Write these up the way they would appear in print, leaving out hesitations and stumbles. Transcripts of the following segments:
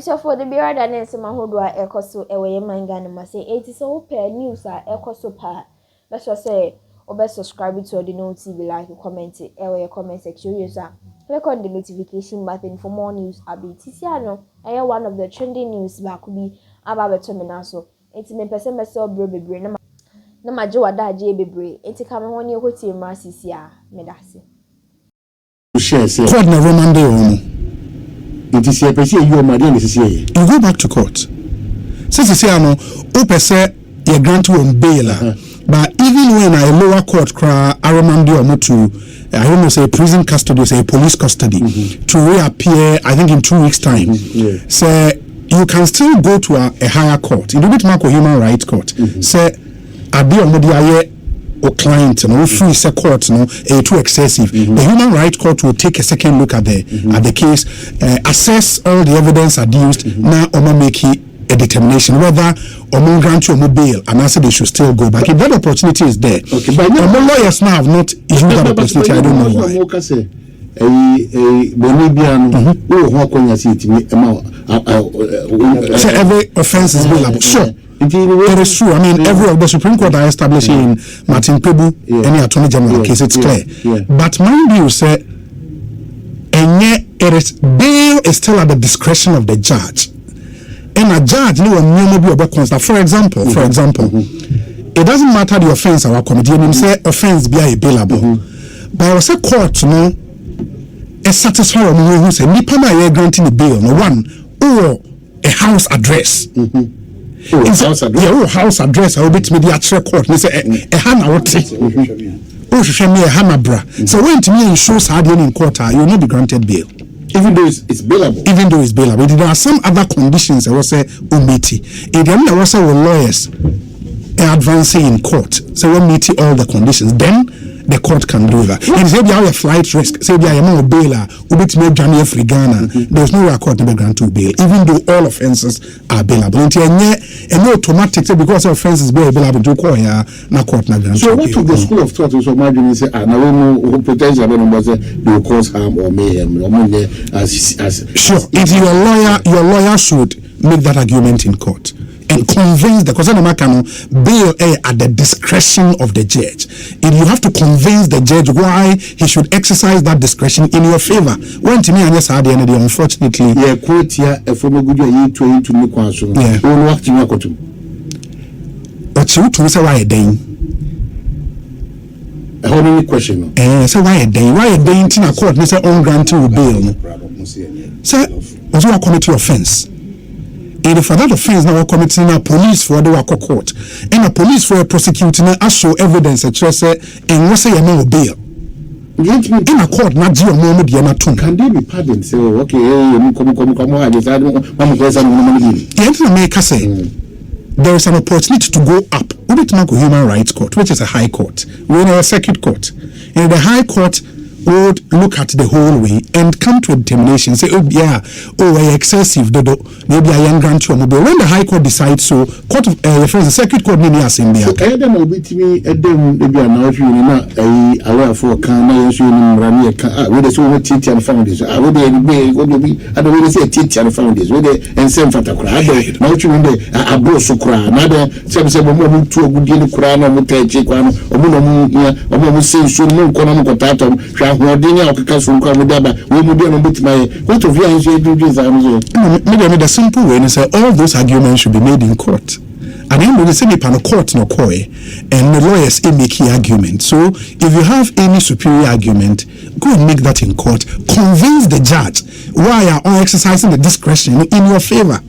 So for the beer that name some who a ekoso ewe manga no say 80 so per news a ekoso pa. Let's just say or subscribe to the no TV, like comment ewe comment section user. Click on the notification button for more news. Abi Tisiano I one of the trending news back could be about betomina so. It's me person myself bro bebre na majo wada je bebre. It's come on your hotel marcia medasi. Court na Romande on. It is a person you are you go back to court. Since you say I know, say you grant you on bail, but even when a lower court cry, I remand you to I don't know say prison custody, say police custody to reappear. I think in 2 weeks' time. Say you can still go to a higher court. You do it mark a human rights court. Say I be on the or client no free court no too excessive. The human rights court will take a second look at the case, assess all the evidence adduced. Now Oma make a determination whether Oma grant you bail and answer they should still go back. If that opportunity is there, okay, but Oma lawyers now have not used that opportunity. I don't know why. So every offense is bailable. Sure. It is true. I mean, every of the Supreme Court are establishing in Martin Pebu, any Attorney General case, it's clear. But mind you, say, and yet it is bail is still at the discretion of the judge. And a judge, no one be about constant. For example, it doesn't matter the offense our committee. I mean, say offense be a bailable. But I was a court, you know, a satisfied who say, Nipa na granting the bail, no one or a house address. House address. I will be to the actual court. They say a hana what? Oh, she me a hana bra. So when to me shows hard in court, you will not be granted bail, even though it's bailable. Even though it's bailable, there are some other conditions. I will say umiti. If I will say lawyers advancing in court, so we meet all the conditions. Then the court can do that. And say you have a flight risk. Say you have a bail. Ubit me Jamie free Ghana. There's no record to grant to bail, even though all offences are bailable. And no automatic because offences bailable to call ya na court na grant. So what of the school of thought is imagine say na we potential you cause harm or mayhem or as sure. If your lawyer should make that argument in court and convince the bail at the discretion of the judge. And you have to convince the judge why he should exercise that discretion in your favor. When to me and yes, unfortunately, quote here a former good to look on so but you say why a day? A whole many question. So why a day? Why a day in a court? They say on grant you bail. Say, was you a committee offense? And for that offense now committing a police for the work court and a police for prosecuting a show evidence and what's say no bail in a court not your moment you're not can they be pardoned say okay come I decide make us say there is an opportunity to go up human rights court, which is a high court. We're in a circuit court, and the high court would look at the whole way and come to a determination. Say, excessive. Maybe I am grant you a mobile. When the high court decides so, court of the circuit court may not send there. So, Adam will be to me. Adam maybe an out you not a aware for can I use you in Rania? With the so teacher and found this. I would be what will be. I don't want to say teacher and found this. With the and same for the crowd. Now you in the a bro so cry. Another some moment to a good deal of crown or mutation or moon say soon moon kono kotato. Wadinya okikaso kwa mudaba we mudia no bitima what of you say do this maybe the simple way is say all those arguments should be made in court. And then when they say the court no koi and the lawyers make argument. So if you have any superior argument, go and make that in court. Convince the judge why you are exercising the discretion in your favor.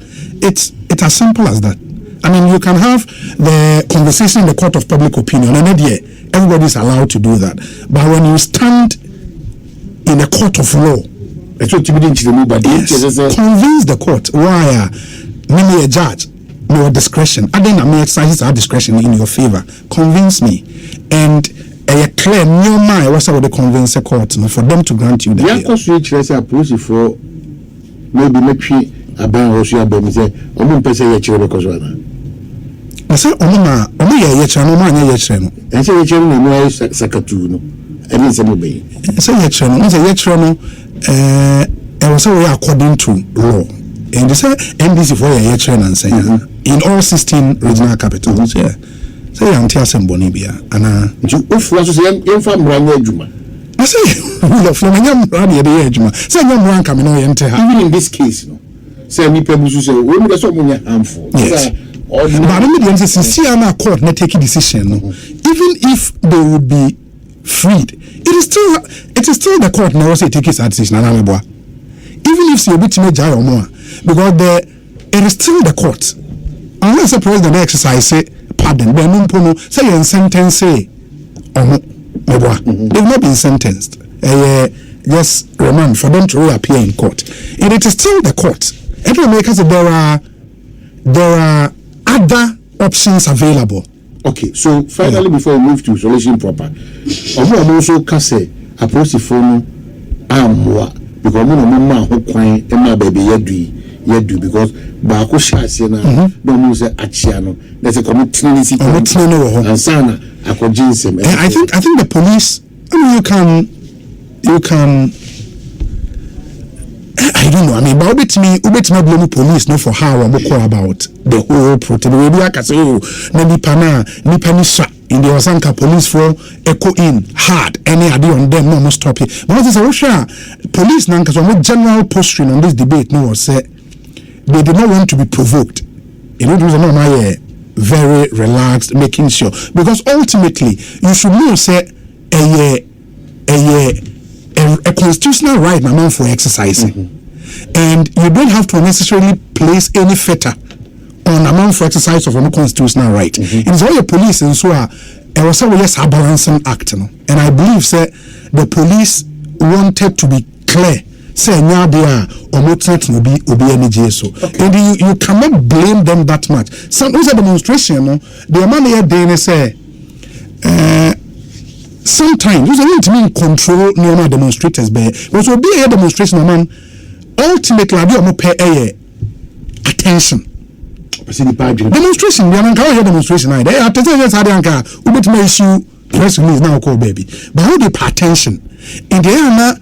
It's as simple as that. I mean, you can have the conversation in the court of public opinion, and everybody is allowed to do that. But when you stand in a court of law, it's what you didn't convince the court why a judge, no discretion. I then I may exercise our discretion in your favor. Convince me, and a clear new mind. What's about the convince the court for them to grant you the bail? For maybe make sure a ban was your baby say, because I say, no man, and say, Sakatuno. I didn't say, no, I was according to law. And they say NDC for a train and say in all 16 regional capitals. Yeah. Say Auntie Asembonibia. And you also say young family Juma. I say we from young Rani the Ejuma. Say young one coming on even in this case, no. Say me people say when we so many harmful. Yes. But I mean, the court not take a decision. No? Even if they would be freed, it is still the court now say take his decision. Even if you bit me jai or more, because it is still the court. Unless the president exercise say pardon, then no say you sentence say they've not been sentenced. Just remand for them to reappear in court. And it is still the court. It will make us there are other options available. Okay, so finally, before we move to solution proper, I'm also say approach the phone more because I'm who baby yedu because baako shase na no mu say achiano there's a community and sana akojensem. I think the police, I mean you can I don't know. I mean, but ubet me blame police no for how we call about the whole protest. We be aka say oh na nipa ni sha in the Osanka police for echo in hard any idea on them no stop it. But what is Russia police na nka so general posturing on this debate no was say they did not want to be provoked. You know, those are not my very relaxed, making sure because ultimately you should know say a constitutional right now for exercising, and you don't have to necessarily place any fetter on amount for exercise of a constitutional right. It's all your police and so it was always a balancing act, no? And I believe say the police wanted to be clear. Say there or no be obi so, and you cannot blame them that much. Some was a demonstration, no? The man here they say. Sometimes you don't mean control normal demonstrators, but will be a demonstration, man. Ultimately, I do pay attention. Demonstration, we are not demonstration. I after this, I don't we may issue press release now, call baby. But how they pay attention in the area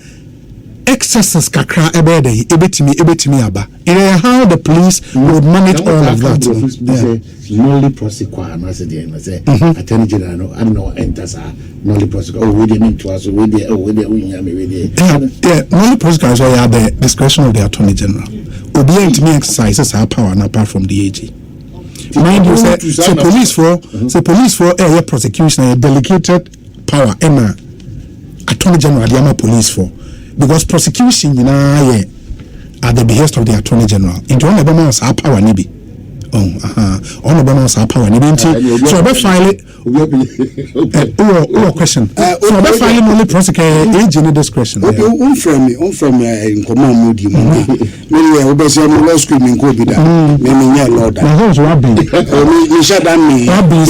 excesses kakra ebede ebetimi aba. In how the police would manage all of that. Nolly prosecute, and I said, Attorney General, I don't know, enters a nolly prosecute. Oh, we didn't to us, we did, nolly prosecutors are the discretion of the Attorney General. Obeying to me exercises our power and apart from the AG. Mind you, say police for a prosecution a delegated power, Emma Attorney General, the police for because prosecution, you know, at the behest of the Attorney General. Into one of them our power, nibi. On the balance our power. So about file question. So about filing only prosecute age in discretion. Okay, from in command mood. Many obviously law school in Kobida. Many law that. Who's Rabbi? Me Shadami. Rabbi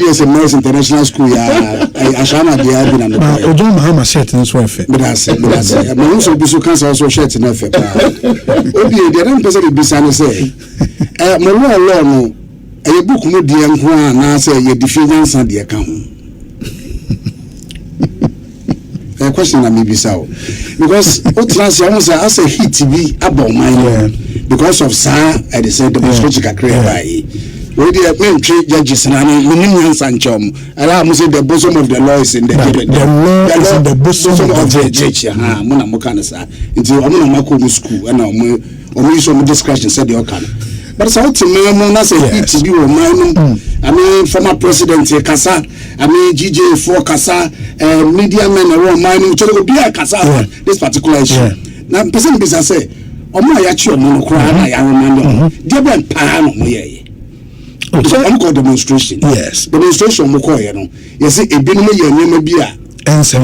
is a Morris International School. Ashana the Abin and the John Mahama shirt in Swafe. But I said, but also be so cancer also shirt in effect. Okay, the other person be say. Law no a book no dear na say ye defense and the account. A question that maybe so because what last year was as a hit be about mine because of sir I said the most create by where the men judges and Minions and Chom allow me say the bosom of the law is in the law is in the bosom of the church. Mona Mokanasa into Amuna school and we some discretion said the Okan. But so to me, I say it be mine. I mean, former president Kasa, I mean GJ4 Kasa, media men around mine, which will be a Kasa this particular issue. Now, person business say, "Oh my, actually, no cry." I remember. They went pan on me. So I'm called demonstration. Yes, demonstration. Moko, you know. You see, a bit more beer. And I say a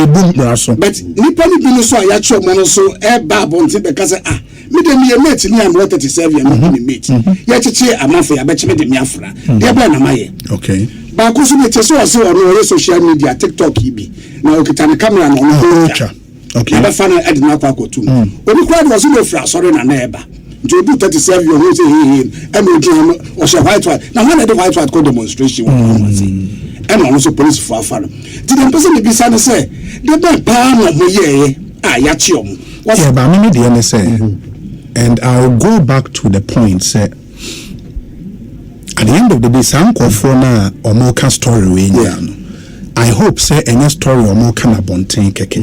boom brasso. But Nippon been so I actually monoso air bab on tip because me dem ye mate ni am wanted to serve you me mate. Ye cheche amafo ya beche me dem afra. Dey ba na maye. Okay. Ba ko so me tese o se on social media TikTok ibi. Na o kita na camera na on. Okay. Na fa na ed na kwa kotu. Obi crowd was no fra sorry na eba. Nti obi 30 serve you who say he and o she white white. Na when the white white called demonstration and also police for afar. Did the person be saying say the bad palm of me ya chiom. Yeah, but me the say And I'll go back to the point, say, at the end of the day, some for na or more story we I hope say any story or more can abontain keke.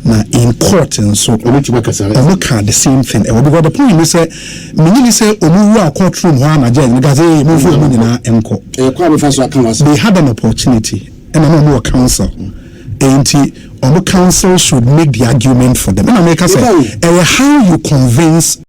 Now in court and so can the same thing. And because the point is say many say omu courtroom one judge because move na enko. They had an opportunity and I'm more counsel. Counsel should make the argument for them. And I make us say how you convince